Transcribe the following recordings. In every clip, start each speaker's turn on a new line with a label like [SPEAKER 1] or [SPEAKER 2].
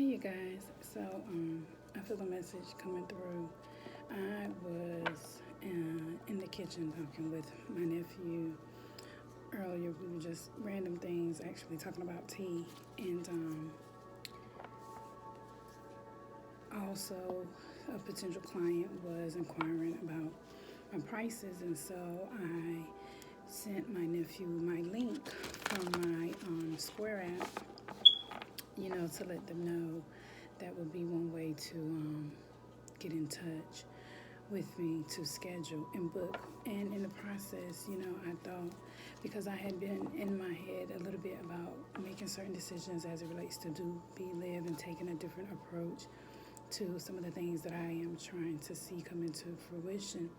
[SPEAKER 1] Hey you guys, so I feel the message coming through. I was in the kitchen talking with my nephew earlier. We were just random things, actually talking about tea, and also a potential client was inquiring about my prices, and so I sent my nephew my link from my Square app, to let them know that would be one way to get in touch with me to schedule and book. And in the process, I thought, because I had been in my head a little bit about making certain decisions as it relates to DoBeLive and taking a different approach to some of the things that I am trying to see come into fruition.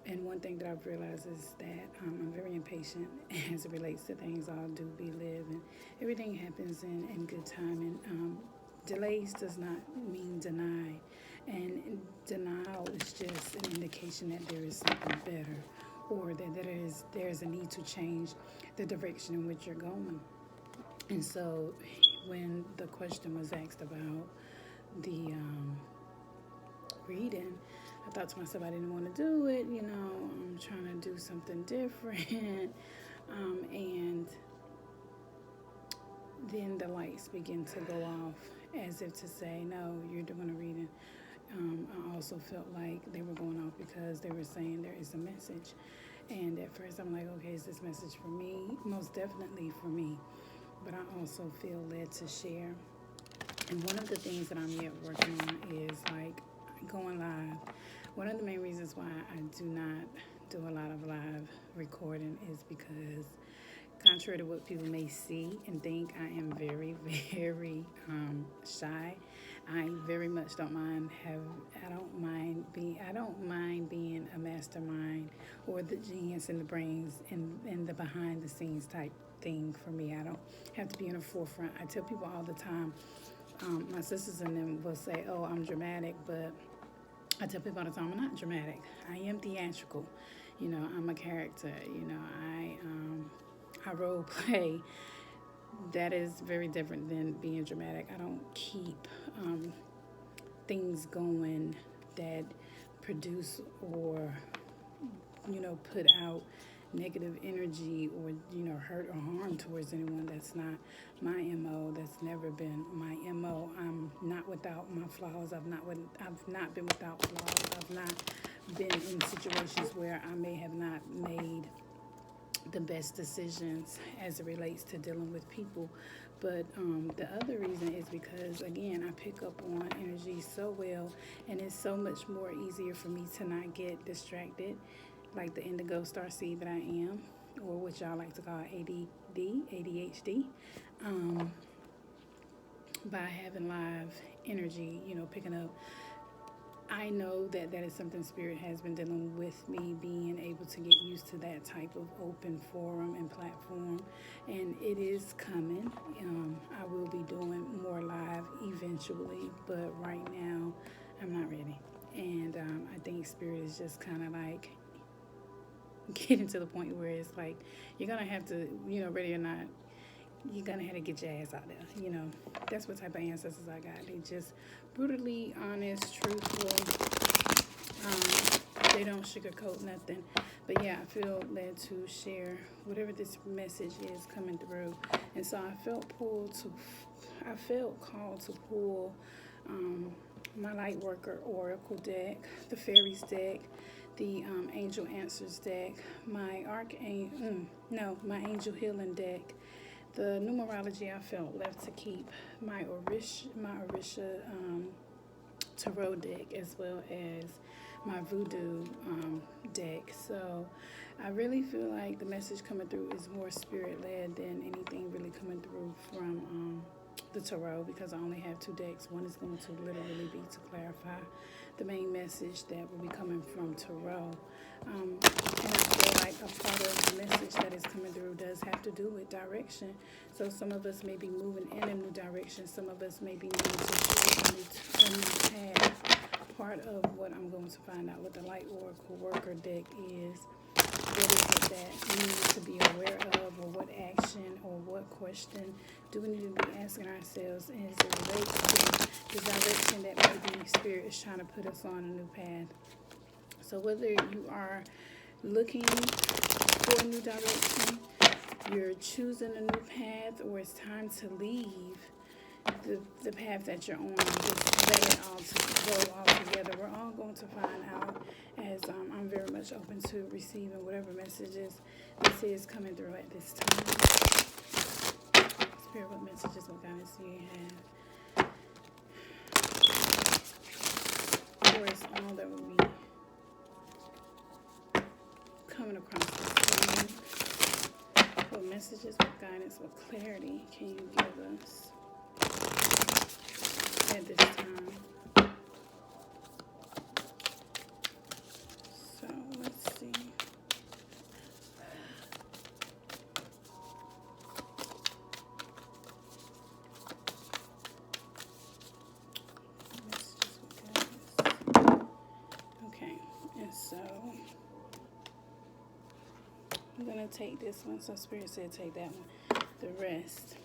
[SPEAKER 1] And one thing that I've realized is that I'm very impatient as it relates to things all DoBeLive, and everything happens in good time. And delays does not mean deny, and denial is just an indication that there is something better, or that there's a need to change the direction in which you're going. And so when the question was asked about the reading, I thought to myself I didn't want to do it. I'm trying to do something different. And then the lights begin to go off as if to say, no, you're doing a reading. I also felt like they were going off because they were saying there is a message. And at first I'm like, okay, is this message for me? Most definitely for me. But I also feel led to share. And one of the things that I'm yet working on is like going live. One of the main reasons why I do not do a lot of live recording is because, contrary to what people may see and think, I am very, very shy. I very much don't mind being a mastermind or the genius and the brains and the behind the scenes type thing. For me, I don't have to be in the forefront. I tell people all the time, my sisters and them will say, oh, I'm dramatic, but I tell people all the time, I'm not dramatic. I am theatrical. I'm a character. I role play. That is very different than being dramatic. I don't keep things going that produce or, put out negative energy or, hurt or harm towards anyone. That's not my MO. That's never been my MO. I'm not without my flaws. I've not been without flaws. I've not been in situations where I may have not made the best decisions as it relates to dealing with people. But the other reason is because, again, I pick up on energy so well, and it's so much more easier for me to not get distracted, like the indigo starseed that I am, or what y'all like to call ADHD, by having live energy, picking up. I know that is something Spirit has been dealing with me, being able to get used to that type of open forum and platform, and it is coming. I will be doing more live eventually, but right now I'm not ready. And I think Spirit is just kind of like getting to the point where it's like, you're going to have to, ready or not, you're going to have to get your ass out there. That's what type of ancestors I got. They just brutally honest, truthful. They don't sugarcoat nothing. But yeah, I feel led to share whatever this message is coming through. And so I felt called to pull my Lightworker Oracle deck, the Fairies deck, the Angel Answers deck, my Angel Healing deck. The numerology I felt left to keep my Orisha Tarot deck, as well as my Voodoo deck. So I really feel like the message coming through is more Spirit-led than anything really coming through from the Tarot, because I only have two decks. One is going to literally be to clarify the main message that will be coming from Tarot. And I feel like a part of the message that is coming through does have to do with direction. So some of us may be moving in a new direction. Some of us may be needing to choose a new path. Part of what I'm going to find out with the Light Oracle Worker deck is what is it that we need to be aware of, or what action or what question do we need to be asking ourselves as it relates to the direction that maybe Spirit is trying to put us on a new path. So whether you are looking for a new direction, you're choosing a new path, or it's time to leave the path that you're on, just let it all to go all together. We're all going to find out, as I'm very much open to receiving whatever messages this is coming through at this time. Spirit, what messages, what guidance do you have? Of course, all that will be coming across the screen. What messages, what guidance, what clarity can you give us at this time? So let's see. Messages, what guidance. Okay, and so I'm going to take this one. So Spirit said take that one. The rest.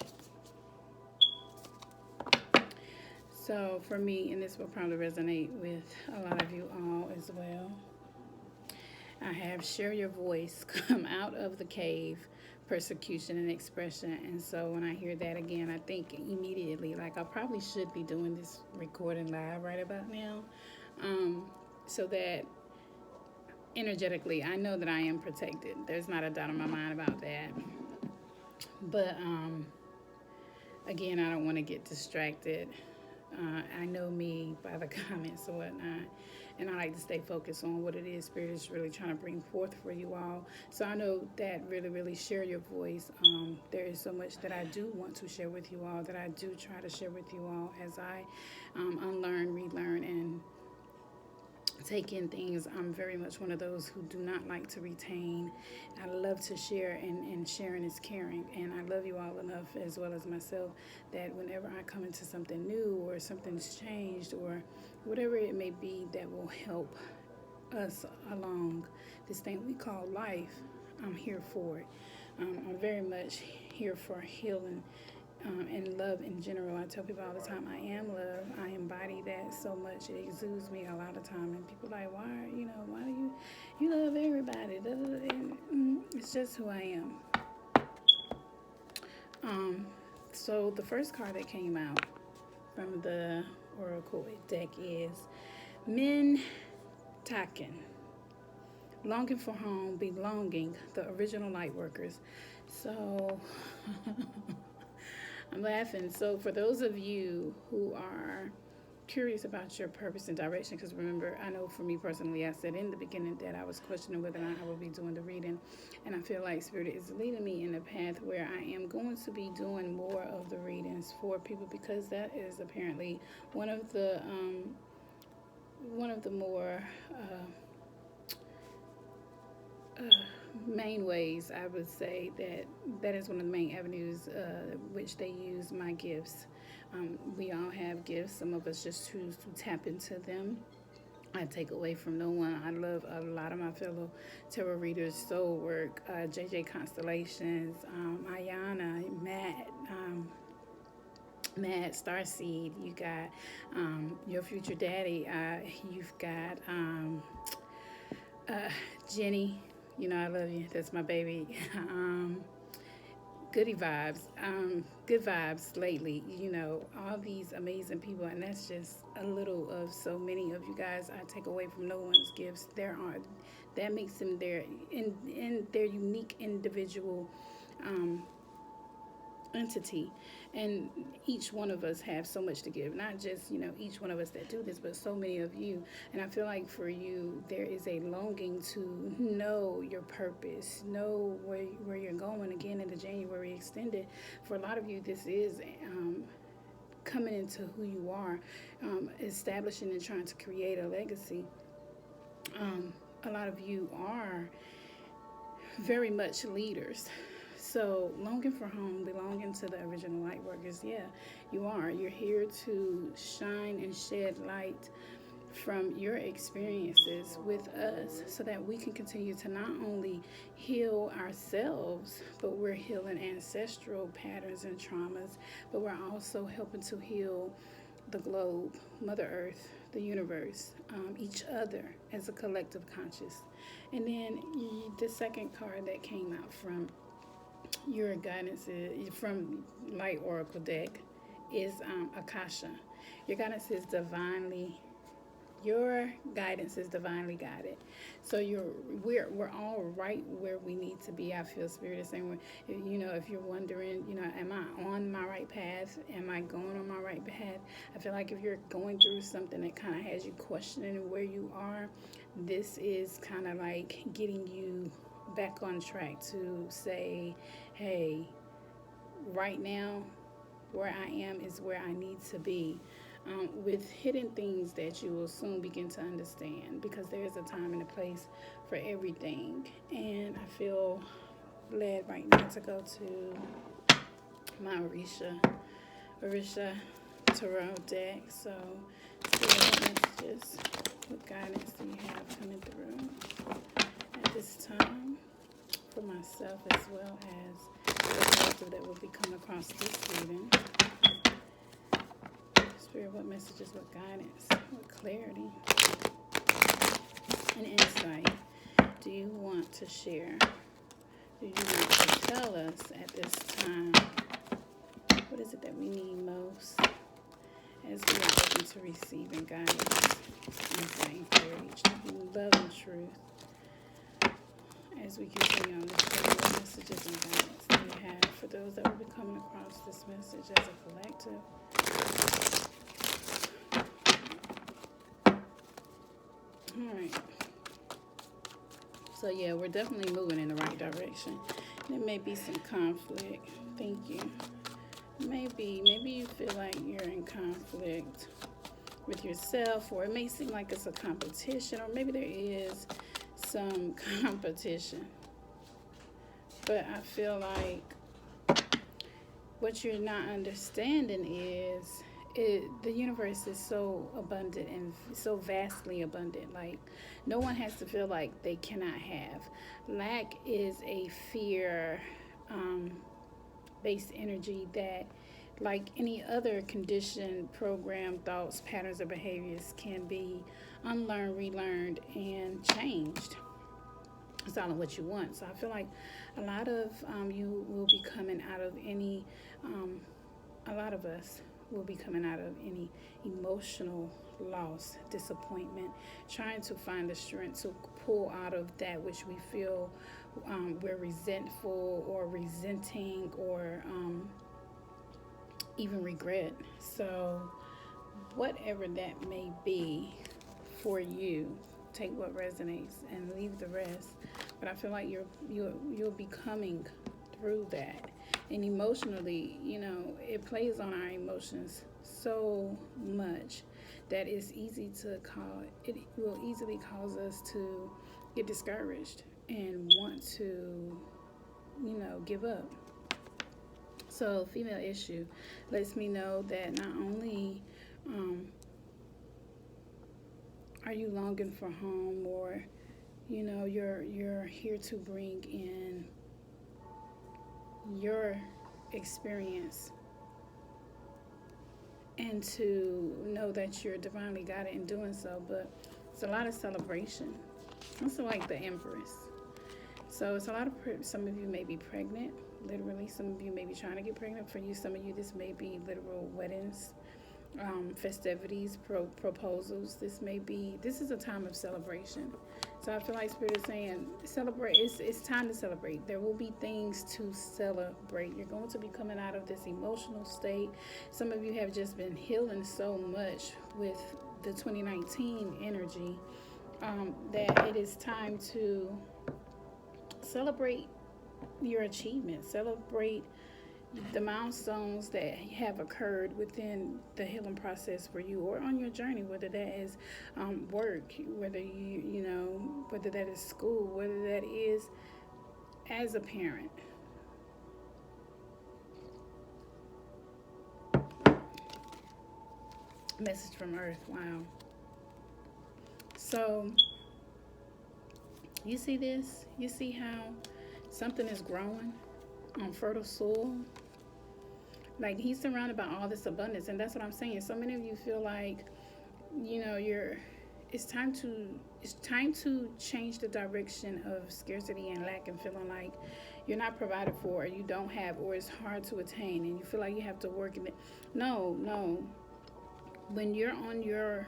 [SPEAKER 1] So for me, and this will probably resonate with a lot of you all as well, I have share your voice, come out of the cave, persecution and expression. And so when I hear that again, I think immediately, like I probably should be doing this recording live right about now, so that energetically, I know that I am protected. There's not a doubt in my mind about that. But again, I don't want to get distracted. I know me by the comments and whatnot, and I like to stay focused on what it is Spirit is really trying to bring forth for you all. So I know that really share your voice. There is so much that I do want to share with you all, that I do try to share with you all as I unlearn, relearn, and take in things. I'm very much one of those who do not like to retain. I love to share, and sharing is caring. And I love you all enough, as well as myself, that whenever I come into something new, or something's changed, or whatever it may be that will help us along this thing we call life, I'm here for it. I'm very much here for healing and love in general. I tell people all the time, I am love. I embody that so much. It exudes me a lot of time. And people are like, why do you love everybody? And it's just who I am. So the first card that came out from the Oracle deck is Min Taken. Longing for home, belonging, the original light workers. So I'm laughing. So for those of you who are curious about your purpose and direction, because remember, I know for me personally, I said in the beginning that I was questioning whether or not I will be doing the reading, and I feel like Spirit is leading me in a path where I am going to be doing more of the readings for people, because that is apparently one of the more main ways, I would say, that is one of the main avenues which they use my gifts. We all have gifts. Some of us just choose to tap into them. I take away from no one. I love a lot of my fellow tarot readers, soul work, JJ Constellations, Ayana, Matt, Starseed. You got Your Future Daddy. You've got Jenny. You know I love you. That's my baby. Goody vibes. Good vibes lately. You know, all these amazing people, and that's just a little of so many of you guys. I take away from no one's gifts. That makes them in their unique individual entity, and each one of us have so much to give, not just each one of us that do this, but so many of you. And I feel like for you there is a longing to know your purpose, know where you're going. Again, in the January extended, for a lot of you, this is coming into who you are, establishing and trying to create a legacy. A lot of you are very much leaders. So longing for home, belonging to the original light workers. Yeah, you are. You're here to shine and shed light from your experiences with us so that we can continue to not only heal ourselves, but we're healing ancestral patterns and traumas, but we're also helping to heal the globe, Mother Earth, the universe, each other as a collective conscious. And then the second card that came out from your guidance from Light Oracle deck is Akasha. Your guidance is divinely Your guidance is divinely guided. So we're all right where we need to be. I feel Spirit is saying, if you're wondering, am I on my right path? Am I going on my right path? I feel like if you're going through something that kind of has you questioning where you are, this is kind of like getting you back on track to say, hey, right now, where I am is where I need to be. With hidden things that you will soon begin to understand, because there is a time and a place for everything. And I feel led right now to go to my Orisha Tarot deck. So, what messages, what guidance do you have coming through at this time for myself, as well as the collective that will be coming across this reading? Spirit, what messages, what guidance, what clarity and insight do you want to share? Do you want to tell us at this time? What is it that we need most as we are open to receiving guidance, insight, and clarity, love and truth? As we continue on this journey, what messages and guidance do you have for those that will be coming across this message as a collective? All right. So yeah, we're definitely moving in the right direction. There may be some conflict. Thank you. Maybe you feel like you're in conflict with yourself, or it may seem like it's a competition, or maybe there is some competition. But I feel like what you're not understanding is the universe is so abundant and so vastly abundant. Like, no one has to feel like they cannot have. Lack is a fear based energy that, like any other conditioned, programmed thoughts, patterns, or behaviors, can be unlearned, relearned, and changed. It's all in what you want. So I feel like a lot of you will be coming out of any, a lot of us will be coming out of any emotional loss, disappointment, trying to find the strength to pull out of that which we feel we're resentful or resenting, or even regret. So whatever that may be for you, take what resonates and leave the rest. But I feel like you'll be coming through that. And emotionally, it plays on our emotions so much that it will easily cause us to get discouraged and want to, give up. So female issue lets me know that not only are you longing for home, or you're here to bring in your experience and to know that you're divinely guided in doing so, but it's a lot of celebration. Also, like the Empress. So it's a lot of, some of you may be pregnant, literally. Some of you may be trying to get pregnant. For you, some of you, this may be literal weddings, festivities, proposals. This is a time of celebration. So I feel like Spirit is saying, celebrate. It's time to celebrate. There will be things to celebrate. You're going to be coming out of this emotional state. Some of you have just been healing so much with the 2019 energy that it is time to celebrate your achievements. Celebrate the milestones that have occurred within the healing process for you, or on your journey, whether that is work, whether whether that is school, whether that is as a parent. Message from Earth. Wow. So you see this? You see how something is growing on fertile soil? Like, he's surrounded by all this abundance, and that's what I'm saying. So many of you feel like, it's time to change the direction of scarcity and lack, and feeling like you're not provided for, or you don't have, or it's hard to attain, and you feel like you have to work in it. No. When you're on your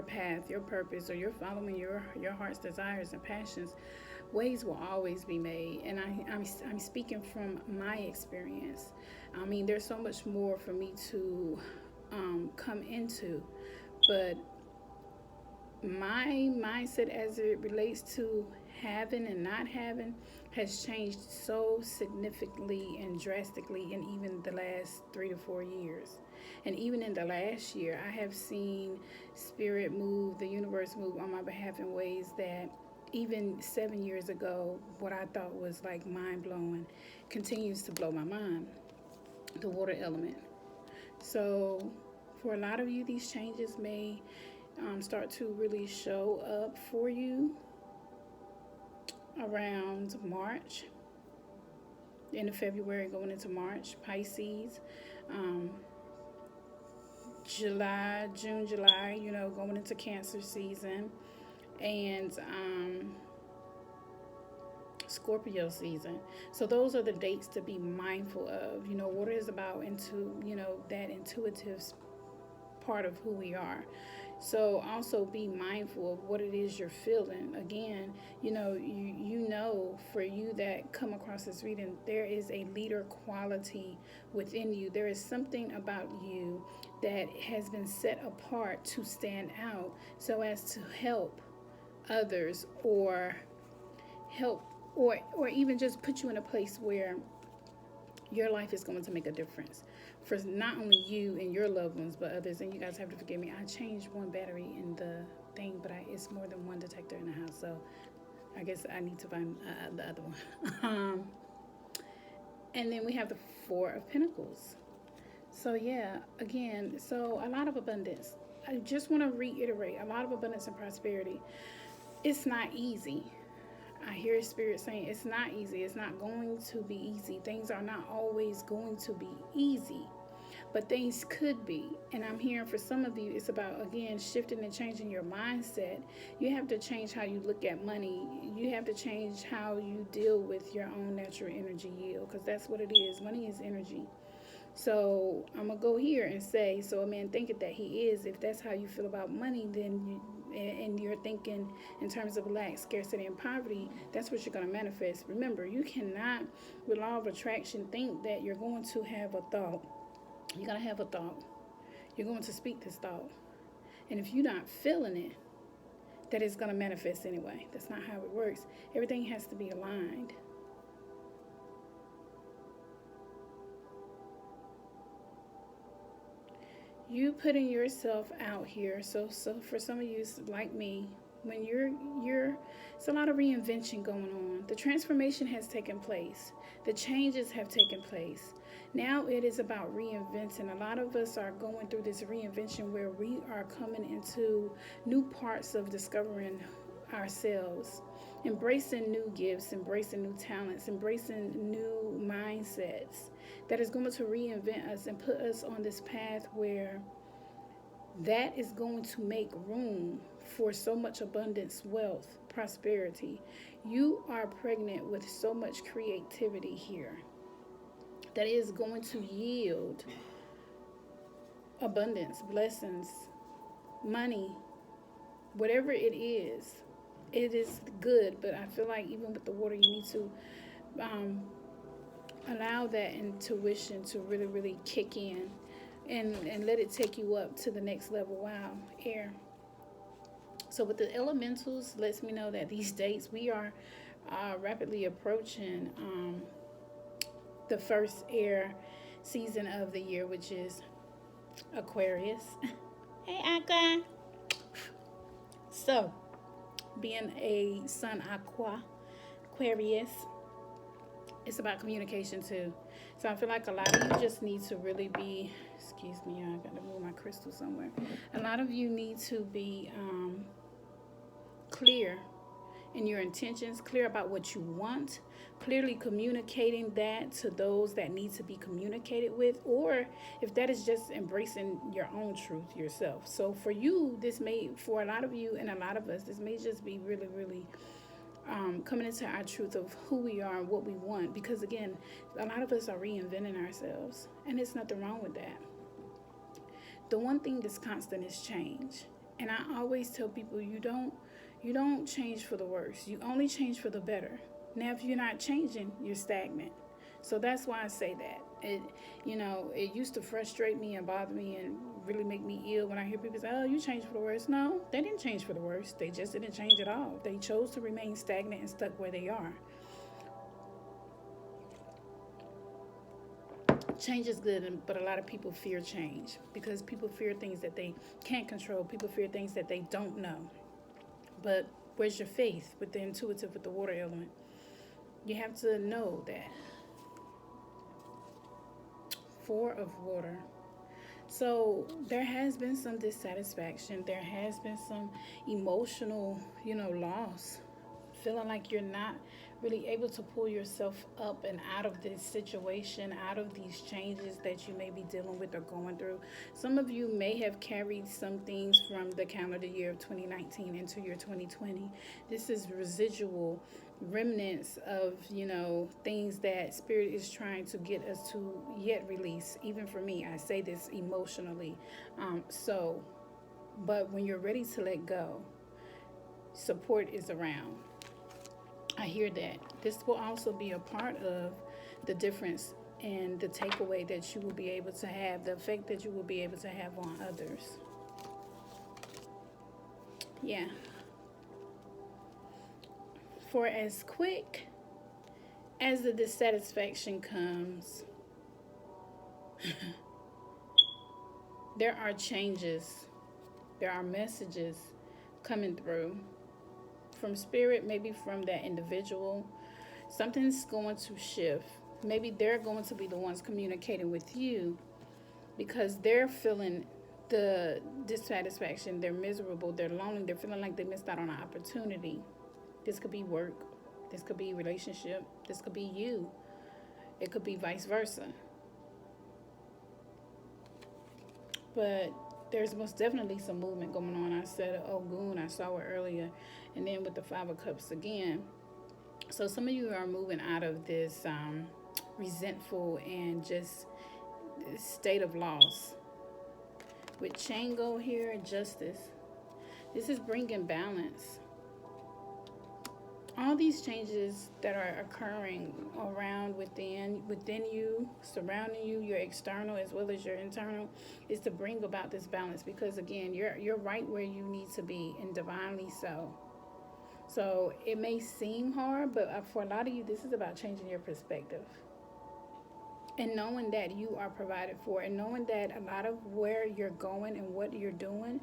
[SPEAKER 1] path, your purpose, or you're following your heart's desires and passions, ways will always be made. And I'm speaking from my experience. I mean, there's so much more for me to come into, but my mindset as it relates to having and not having has changed so significantly and drastically in even the last 3 to 4 years. And even in the last year, I have seen spirit move, the universe move on my behalf in ways that even 7 years ago, what I thought was like mind-blowing continues to blow my mind. The water element. So for a lot of you, these changes may start to really show up for you around March, end of February going into March. Pisces, June, July, going into Cancer season, and Scorpio season. So those are the dates to be mindful of. Water is about that intuitive part of who we are. So also be mindful of what it is you're feeling. Again, for you that come across this reading, there is a leader quality within you. There is something about you that has been set apart to stand out so as to help others, or even just put you in a place where your life is going to make a difference for not only you and your loved ones, but others. And you guys have to forgive me. I changed one battery in the thing, but it's more than one detector in the house. So I guess I need to find the other one. And then we have the Four of Pentacles. So yeah, again, so a lot of abundance. I just want to reiterate, a lot of abundance and prosperity. It's not easy. I hear Spirit saying it's not easy. It's not going to be easy. Things are not always going to be easy, but things could be. And I'm hearing for some of you, it's about, again, shifting and changing your mindset. You have to change how you look at money. You have to change how you deal with your own natural energy yield, because that's what it is. Money is energy. So I'm going to go here and say, so a man thinketh that he is. If that's how you feel about money, then and you're thinking in terms of lack, scarcity, and poverty, that's what you're going to manifest. Remember, you cannot, with law of attraction, think that you're going to have a thought. You're going to have a thought. You're going to speak this thought. And if you're not feeling it, that is going to manifest anyway. That's not how it works. Everything has to be aligned. You putting yourself out here. So for some of you, like me, when it's a lot of reinvention going on. The transformation has taken place. The changes have taken place. Now it is about reinventing. A lot of us are going through this reinvention where we are coming into new parts of discovering ourselves, embracing new gifts, embracing new talents, embracing new mindsets that is going to reinvent us and put us on this path where that is going to make room for so much abundance, wealth, prosperity. You are pregnant with so much creativity here that is going to yield abundance, blessings, money, whatever it is good. But I feel like even with the water, you need to allow that intuition to really, really kick in and let it take you up to the next level. Wow, air. So with the elementals, lets me know that these dates, we are rapidly approaching the first air season of the year, which is Aquarius. Hey, Aqua. So, being a sun Aquarius, it's about communication too. So I feel like a lot of you just need to really be, excuse me, I got to move my crystal somewhere. A lot of you need to be clear in your intentions, clear about what you want, clearly communicating that to those that need to be communicated with, or if that is just embracing your own truth yourself. So for you, for a lot of you and a lot of us, this may just be really, really coming into our truth of who we are and what we want. Because again, a lot of us are reinventing ourselves, and there's nothing wrong with that. The one thing that's constant is change. And I always tell people, you don't change for the worse. You only change for the better. Now, if you're not changing, you're stagnant. So that's why I say that. It used to frustrate me and bother me and really make me ill when I hear people say, oh, you changed for the worse. No, they didn't change for the worse. They just didn't change at all. They chose to remain stagnant and stuck where they are. Change is good, but a lot of people fear change because people fear things that they can't control. People fear things that they don't know. But where's your faith with the intuitive, with the water element? You have to know that. 4 of water. So there has been some dissatisfaction. There has been some emotional, loss. Feeling like you're not really able to pull yourself up and out of this situation, out of these changes that you may be dealing with or going through. Some of you may have carried some things from the calendar year of 2019 into your 2020. This is residual remnants of, things that Spirit is trying to get us to yet release. Even for me, I say this emotionally. But when you're ready to let go, support is around. I hear that. This will also be a part of the difference and the takeaway that you will be able to have, the effect that you will be able to have on others. Yeah. For as quick as the dissatisfaction comes, there are changes, there are messages coming through from Spirit, maybe from that individual. Something's going to shift. Maybe they're going to be the ones communicating with you because they're feeling the dissatisfaction. They're miserable. They're lonely. They're feeling like they missed out on an opportunity. This could be work. This could be relationship. This could be you. It could be vice versa. But there's most definitely some movement going on. I said Ogun, I saw it earlier, and then with the 5 of Cups again. So some of you are moving out of this resentful and just state of loss. With Chango here, justice. This is bringing balance. All these changes that are occurring around within you, surrounding you, your external as well as your internal, is to bring about this balance. Because again, you're right where you need to be, and divinely so. So it may seem hard, but for a lot of you, this is about changing your perspective. And knowing that you are provided for, and knowing that a lot of where you're going and what you're doing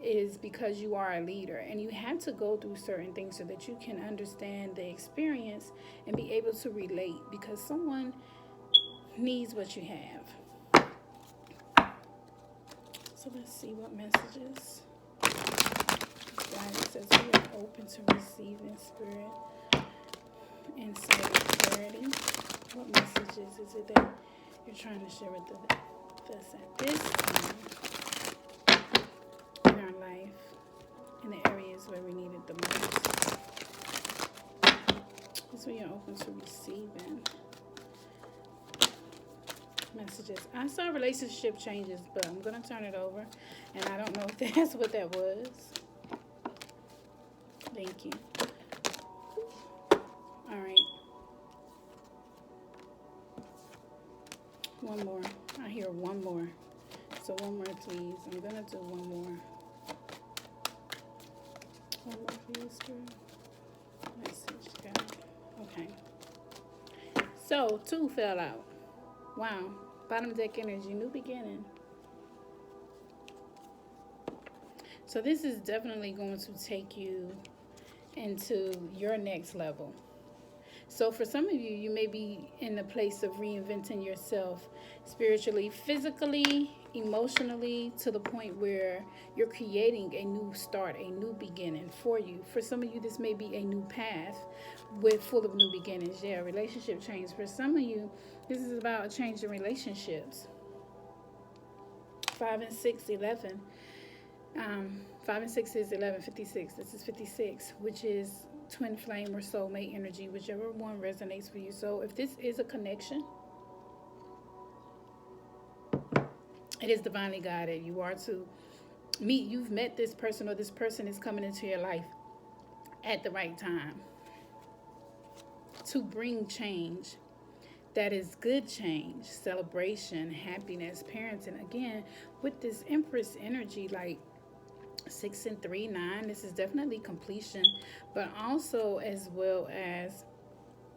[SPEAKER 1] is because you are a leader, and you have to go through certain things so that you can understand the experience and be able to relate, because someone needs what you have. So let's see what messages. It says we are open to receiving Spirit, insight, and clarity. What messages is it that you're trying to share with us at this time in our life, in the areas where we need it the most? That's we are open to receiving messages. I saw relationship changes, but I'm going to turn it over, and I don't know if that's what that was. Thank you. All right. One more. I hear one more. So one more, please. I'm going to do one more. One more for you, Spirit. Message, God. Okay. So 2 fell out. Wow. Bottom deck energy, new beginning. So this is definitely going to take you into your next level. So for some of you, you may be in the place of reinventing yourself, spiritually, physically, emotionally, to the point where you're creating a new start, a new beginning for you. For some of you, this may be a new path with full of new beginnings. Yeah, relationship change. For some of you, this is about a change in relationships. 5 and 6, 11. 5 and 6 is 11, 56. This is 56, which is twin flame or soulmate energy, whichever one resonates for you. So if this is a connection, it is divinely guided. You are to meet, you've met this person, or this person is coming into your life at the right time to bring change. That is good change, celebration, happiness, parenting. Again, with this Empress energy, like 6 and 3, 9, this is definitely completion, but also as well as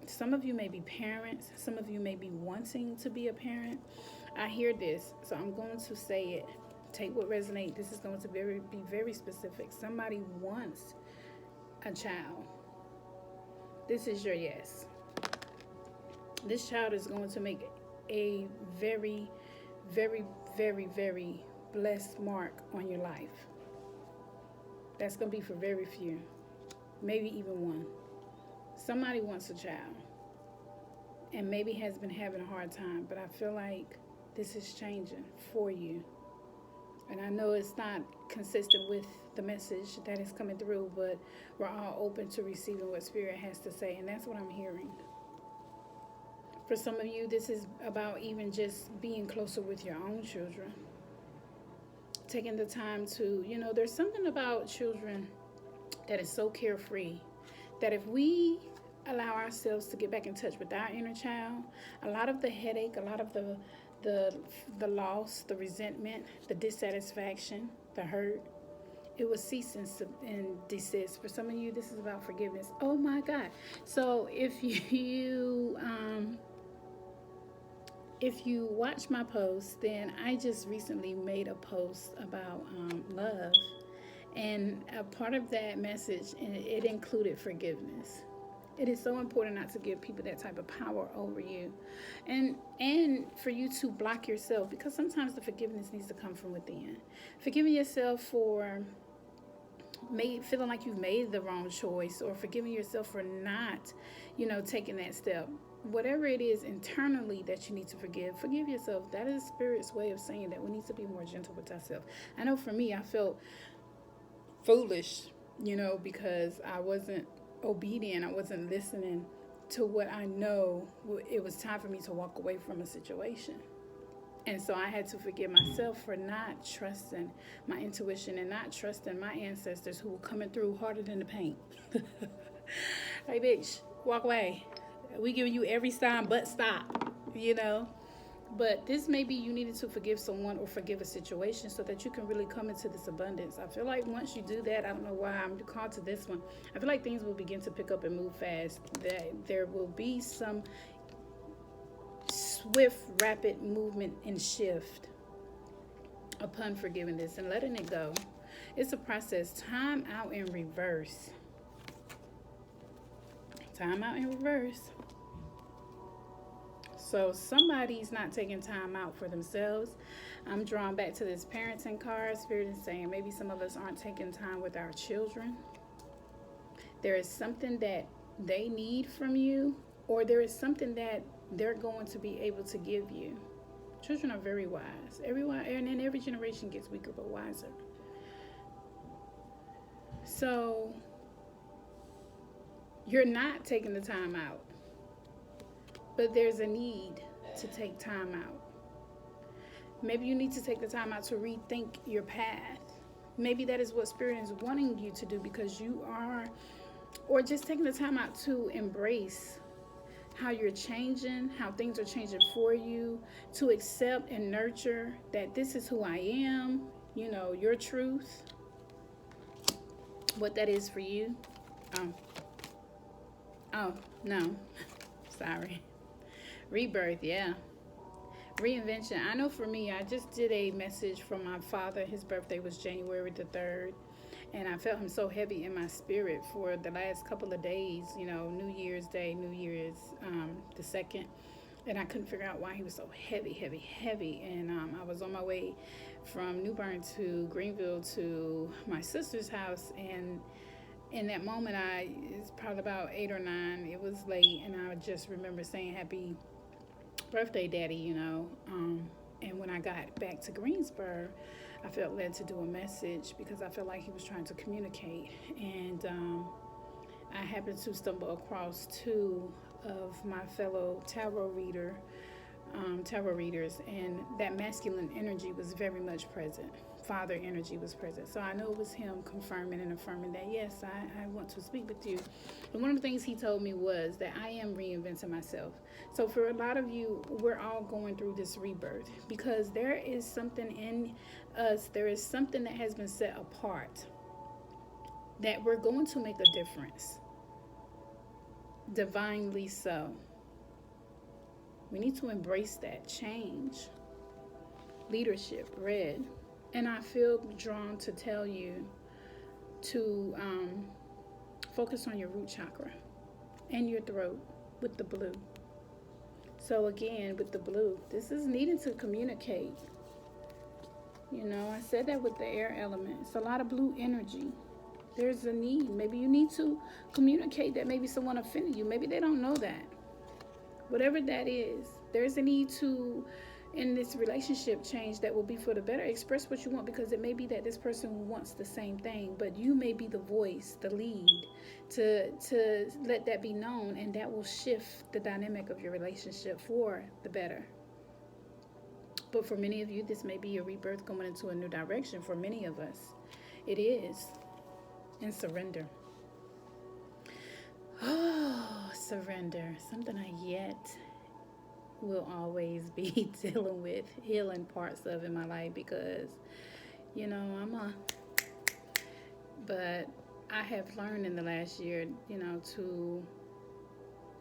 [SPEAKER 1] some of you may be parents, some of you may be wanting to be a parent. I hear this, so I'm going to say it. Take what resonates. This is going to be very specific. Somebody wants a child. This is your yes. This child is going to make a very, very, very, very blessed mark on your life. That's going to be for very few, maybe even one. Somebody wants a child and maybe has been having a hard time, but I feel like this is changing for you. And I know it's not consistent with the message that is coming through, but we're all open to receiving what Spirit has to say, and that's what I'm hearing. For some of you, this is about even just being closer with your own children. Taking the time to, there's something about children that is so carefree that if we allow ourselves to get back in touch with our inner child, a lot of the headache, a lot of the loss, the resentment, the dissatisfaction, the hurt, it will cease and desist. For some of you, this is about forgiveness. Oh my God. So if you watch my post, then I just recently made a post about love, and a part of that message, it included forgiveness. It is so important not to give people that type of power over you, and for you to block yourself, because sometimes the forgiveness needs to come from within. Forgiving yourself for feeling like you've made the wrong choice, or forgiving yourself for not, taking that step. Whatever it is internally that you need to forgive yourself. That is Spirit's way of saying that we need to be more gentle with ourselves. I know for me, I felt foolish, because I wasn't obedient. I wasn't listening to what I know. It was time for me to walk away from a situation. And so I had to forgive myself for not trusting my intuition and not trusting my ancestors who were coming through harder than the paint. Hey, bitch, walk away. We giving you every sign but stop, But this may be you needed to forgive someone or forgive a situation so that you can really come into this abundance. I feel like once you do that, I don't know why I'm called to this one, I feel like things will begin to pick up and move fast. That there will be some swift, rapid movement and shift upon forgiving this and letting it go. It's a process. Time out in reverse. Time out in reverse. So somebody's not taking time out for themselves. I'm drawn back to this parenting card. Spirit is saying maybe some of us aren't taking time with our children. There is something that they need from you, or there is something that they're going to be able to give you. Children are very wise. And then every generation gets weaker but wiser. So you're not taking the time out, but there's a need to take time out. Maybe you need to take the time out to rethink your path. Maybe that is what Spirit is wanting you to do, because you are, or just taking the time out to embrace how you're changing, how things are changing for you, to accept and nurture that this is who I am, your truth, what that is for you. Oh, no, sorry. Rebirth, yeah. Reinvention. I know for me, I just did a message from my father. His birthday was January the 3rd. And I felt him so heavy in my spirit for the last couple of days, New Year's Day, New Year's the 2nd. And I couldn't figure out why he was so heavy, heavy, heavy. And I was on my way from New Bern to Greenville to my sister's house. And in that moment, it's probably about 8 or 9. It was late. And I just remember saying, happy birthday, Daddy, And when I got back to Greensboro, I felt led to do a message because I felt like he was trying to communicate. And I happened to stumble across 2 of my fellow tarot readers, and that masculine energy was very much present. Father energy was present. So I know it was him confirming and affirming that, yes, I want to speak with you. And one of the things he told me was that I am reinventing myself. So for a lot of you, we're all going through this rebirth because there is something in us, there is something that has been set apart that we're going to make a difference. Divinely so. We need to embrace that change. Leadership, red. And I feel drawn to tell you to focus on your root chakra and your throat with the blue. So again, with the blue, this is needing to communicate. I said that with the air element. It's a lot of blue energy. There's a need. Maybe you need to communicate that maybe someone offended you. Maybe they don't know that. Whatever that is, there's a need to, in this relationship change that will be for the better, express what you want, because it may be that this person wants the same thing, but you may be the voice, the lead, to let that be known, and that will shift the dynamic of your relationship for the better. But for many of you, this may be a rebirth going into a new direction. For many of us, it is. And surrender. Oh, surrender. Something I yet will always be dealing with, healing parts of in my life because, but I have learned in the last year, to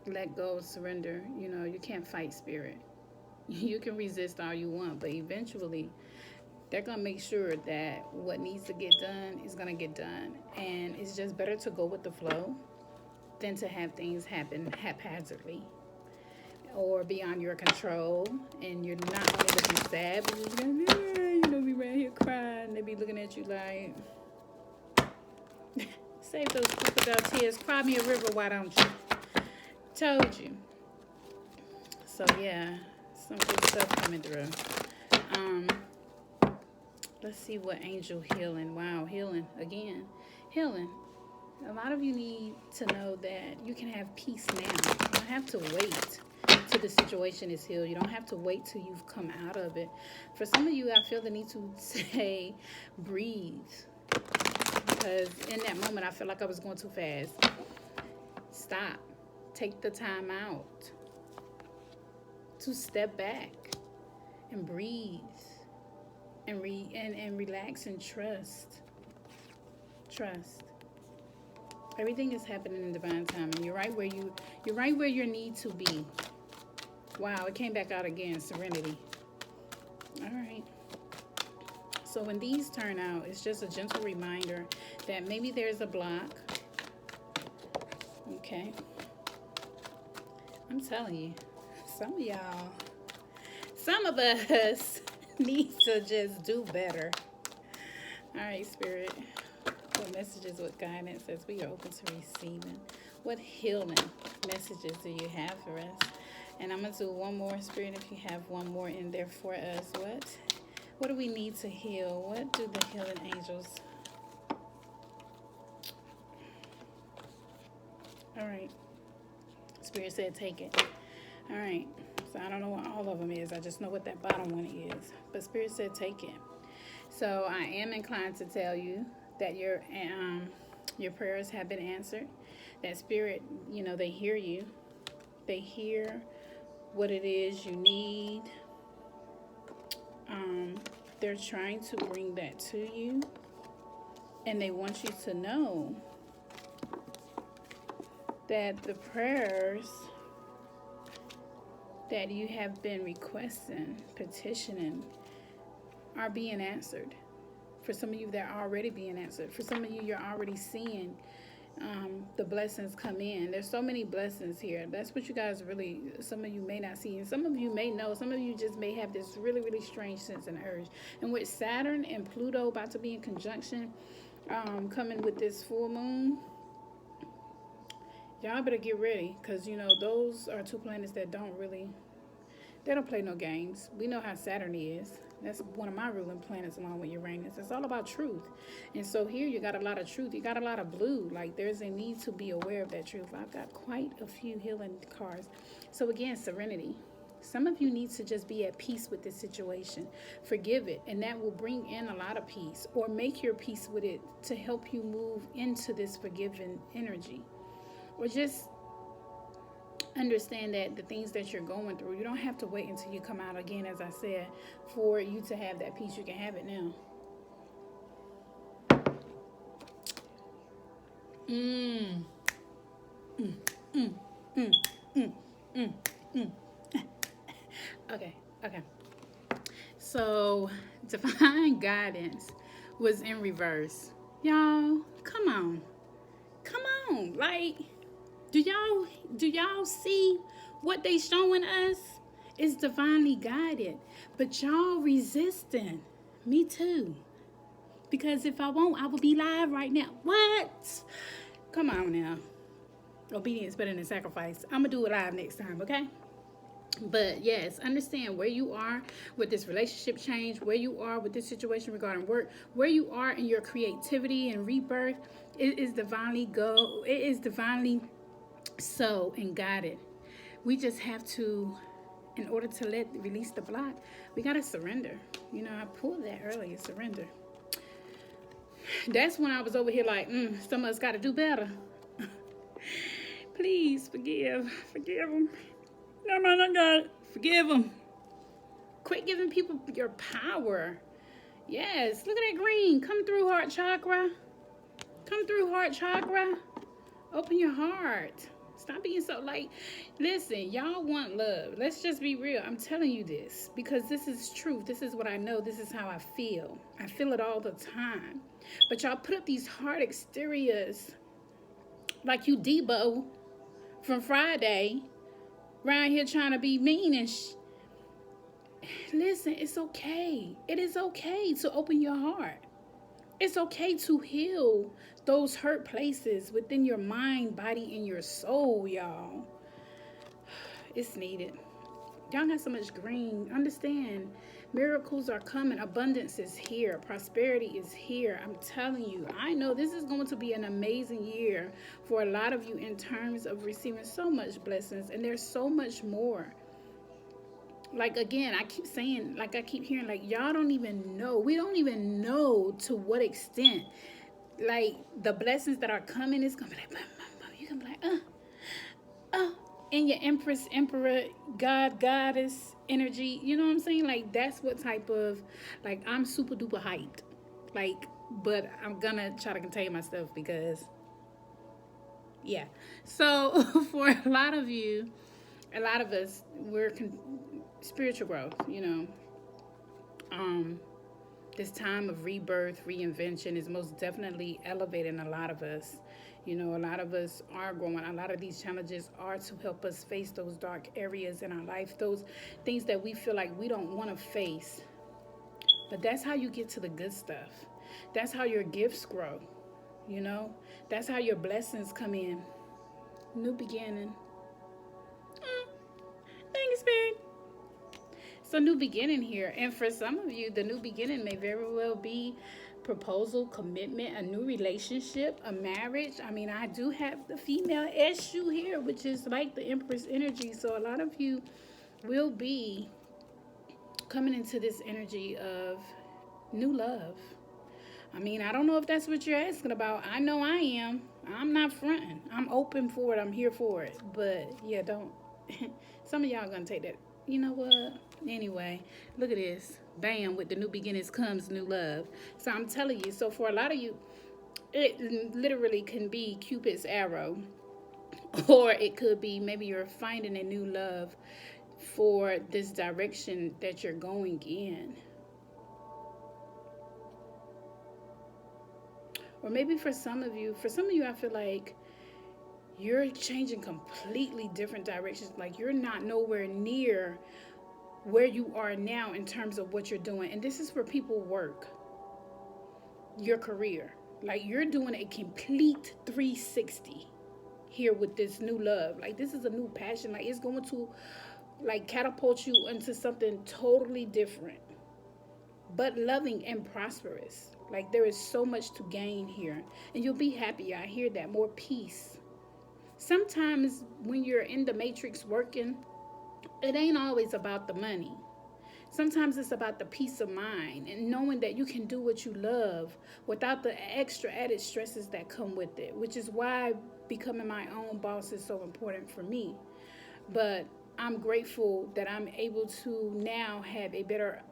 [SPEAKER 1] let go, surrender. You can't fight spirit. You can resist all you want, but eventually they're going to make sure that what needs to get done is going to get done. And it's just better to go with the flow than to have things happen haphazardly or beyond your control. And you're not only looking sad, but you're just going to be right here crying. They be looking at you like, save those crocodile tears. Cry me a river, why don't you? Told you. So, yeah, some good stuff coming through. Let's see what angel healing. Wow, healing again. Healing. A lot of you need to know that you can have peace now. You don't have to wait till the situation is healed. You don't have to wait till you've come out of it. For some of you, I feel the need to say, breathe. Because in that moment, I feel like I was going too fast. Stop. Take the time out to step back and breathe. And relax and trust. Trust. Everything is happening in divine time, and you're right where you need to be. Wow, it came back out again. Serenity. All right. So when these turn out, it's just a gentle reminder that maybe there's a block. Okay. I'm telling you, some of us need to just do better. All right, Spirit. What messages, what guidance as we are open to receiving? What healing messages do you have for us? And I'm going to do one more, Spirit, if you have one more in there for us. What do we need to heal? What do the healing angels? All right. Spirit said take it. All right. So I don't know what all of them is. I just know what that bottom one is. But Spirit said take it. So I am inclined to tell you that your prayers have been answered. That Spirit, they hear you. They hear what it is you need. They're trying to bring that to you. And they want you to know that the prayers that you have been requesting, petitioning, are being answered. For some of you, they're already being answered. For some of you, you're already seeing the blessings come in. There's so many blessings here. That's what you guys really, some of you may not see, and some of you may know. Some of you just may have this really, really strange sense and urge. And with Saturn and Pluto about to be in conjunction, coming with this full moon, y'all better get ready, because you know those are two planets that they don't play no games. We know how Saturn is. That's one of my ruling planets along with Uranus. It's all about truth. And so here you got a lot of truth. You got a lot of blue. Like there's a need to be aware of that truth. I've got quite a few healing cards. So again, serenity. Some of you need to just be at peace with this situation. Forgive it, and that will bring in a lot of peace, or make your peace with it to help you move into this forgiven energy. Or just understand that the things that you're going through, you don't have to wait until you come out again, as I said, for you to have that peace. You can have it now. Okay. So divine guidance was in reverse. Y'all, come on. Like, do y'all see what they showing us? It's divinely guided, but y'all resisting. Me too. Because if I won't, I will be live right now. What? Come on now. Obedience better than sacrifice. I'm gonna do it live next time, okay? But yes, understand where you are with this relationship change, where you are with this situation regarding work, where you are in your creativity and rebirth. It is divinely so and guided. We just have to, in order to release the block, we gotta surrender. You know, I pulled that earlier, surrender. That's when I was over here like, some of us gotta do better. Please forgive them. No, man, I got it. Forgive them. Quit giving people your power. Yes, look at that green. Come through, heart chakra. Open your heart. Stop being so like, listen, y'all want love. Let's just be real. I'm telling you this because this is truth. This is what I know. This is how I feel. I feel it all the time. But y'all put up these hard exteriors like you Debo from Friday around here trying to be mean and Listen, it's okay. It is okay to open your heart. It's okay to heal those hurt places within your mind, body, and your soul, y'all. It's needed. Y'all got so much green. Understand, miracles are coming. Abundance is here. Prosperity is here. I'm telling you, I know this is going to be an amazing year for a lot of you in terms of receiving so much blessings, and there's so much more. Like, again, I keep saying, like I keep hearing, like, y'all don't even know. We don't even know to what extent, like, the blessings that are coming is going to be like, you're going to be like, in your Empress, Emperor, God, Goddess energy. You know what I'm saying? Like, that's what type of, like, I'm super duper hyped. Like, but I'm going to try to contain myself because, yeah. So, for a lot of you, a lot of us, we're spiritual growth, you know. This time of rebirth, reinvention is most definitely elevating a lot of us. You know, a lot of us are growing. A lot of these challenges are to help us face those dark areas in our life, those things that we feel like we don't want to face. But that's how you get to the good stuff. That's how your gifts grow, you know. That's how your blessings come in. New beginning. Thank you, Spirit. So new beginning here. And for some of you, the new beginning may very well be proposal, commitment, a new relationship, a marriage. I mean, I do have the female issue here, which is like the Empress energy. So a lot of you will be coming into this energy of new love. I mean, I don't know if that's what you're asking about. I know I am. I'm not fronting. I'm open for it. I'm here for it. But yeah, don't. Some of y'all gonna take that. You know what? Anyway, look at this. Bam, with the new beginnings comes new love. So I'm telling you, so for a lot of you, it literally can be Cupid's arrow. Or it could be maybe you're finding a new love for this direction that you're going in. Or maybe for some of you, I feel like you're changing completely different directions. Like you're not nowhere near where you are now in terms of what you're doing. And this is where people work your career. Like you're doing a complete 360 here with this new love. Like this is a new passion. Like it's going to like catapult you into something totally different, but loving and prosperous. Like there is so much to gain here, and you'll be happy. I hear that. More peace. Sometimes when you're in the matrix working, it ain't always about the money. Sometimes it's about the peace of mind and knowing that you can do what you love without the extra added stresses that come with it, which is why becoming my own boss is so important for me. But I'm grateful that I'm able to now have a better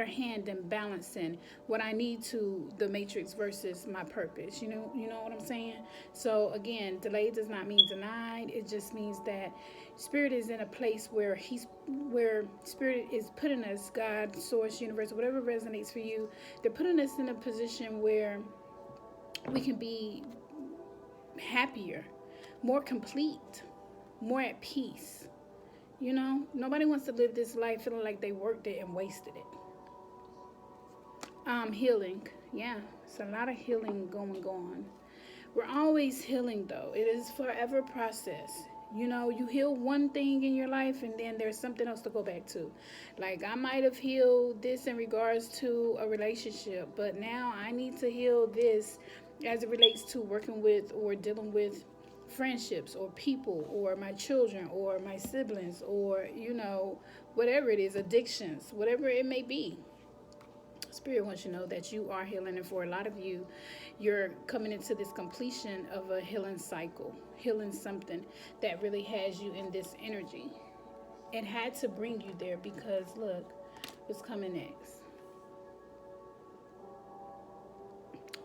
[SPEAKER 1] hand in balancing what I need to the matrix versus my purpose. You know what I'm saying? So again, delayed does not mean denied. It just means that spirit is in a place where spirit is putting us, God, source, universe, whatever resonates for you, they're putting us in a position where we can be happier, more complete, more at peace. Nobody wants to live this life feeling like they worked it and wasted it. Healing. Yeah, it's a lot of healing going on. We're always healing though. It is forever process. You heal one thing in your life and then there's something else to go back to. Like I might have healed this in regards to a relationship, but now I need to heal this as it relates to working with or dealing with friendships or people or my children or my siblings or whatever it is, addictions, whatever it may be. Spirit wants you to know that you are healing, and for a lot of you, you're coming into this completion of a healing cycle, healing something that really has you in this energy. It had to bring you there because look what's coming next.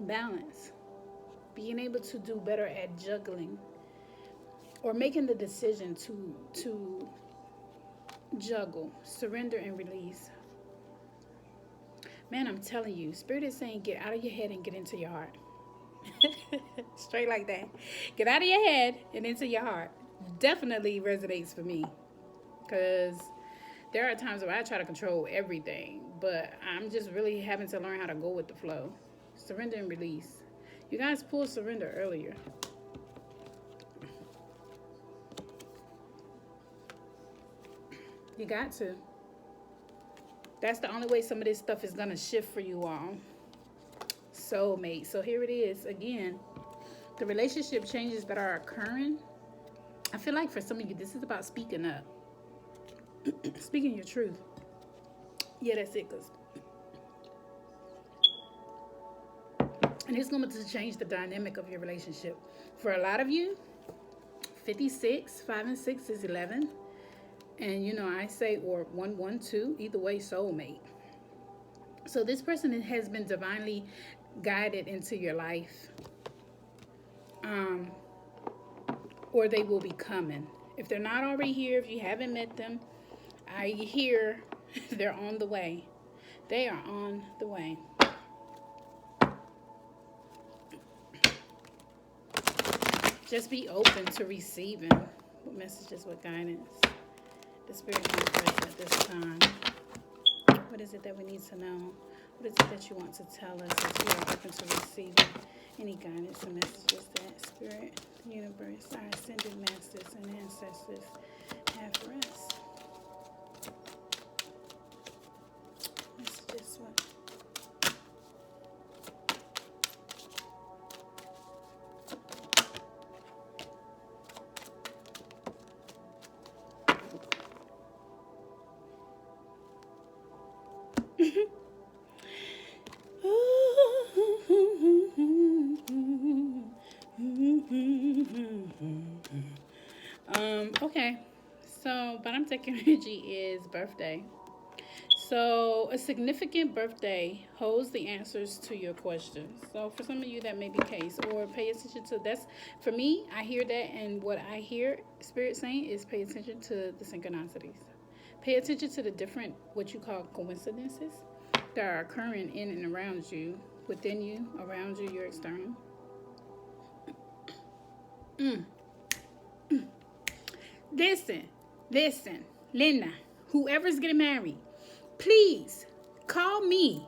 [SPEAKER 1] Balance. Being able to do better at juggling or making the decision to juggle, surrender and release. Man, I'm telling you, Spirit is saying get out of your head and get into your heart. Straight like that. Get out of your head and into your heart. Definitely resonates for me. Because there are times where I try to control everything. But I'm just really having to learn how to go with the flow. Surrender and release. You guys pulled surrender earlier. You got to. That's the only way some of this stuff is going to shift for you all. Soulmate. So here it is. Again, the relationship changes that are occurring. I feel like for some of you, this is about speaking up. Speaking your truth. Yeah, that's it. And it's going to change the dynamic of your relationship. For a lot of you, 56, 5 and 6 is 11. And I say, or 1, 1, 2, either way, soulmate. So this person has been divinely guided into your life. Or they will be coming. If they're not already here, if you haven't met them, I hear they're on the way. They are on the way. Just be open to receiving. What messages, what guidance the Spirit wants for us at this time? What is it that we need to know? What is it that you want to tell us as we are open to receiving any guidance and messages that Spirit, the universe, our ascended masters and ancestors have for us? Messages, what? Okay, so bottom deck energy is birthday. So a significant birthday holds the answers to your questions. So for some of you that may be the case, or pay attention to that's for me. I hear that, and what I hear Spirit saying is pay attention to the synchronicities. Pay attention to the different what you call coincidences that are occurring in and around you within you, around you, your external. Listen, Linda, whoever's getting married, please call me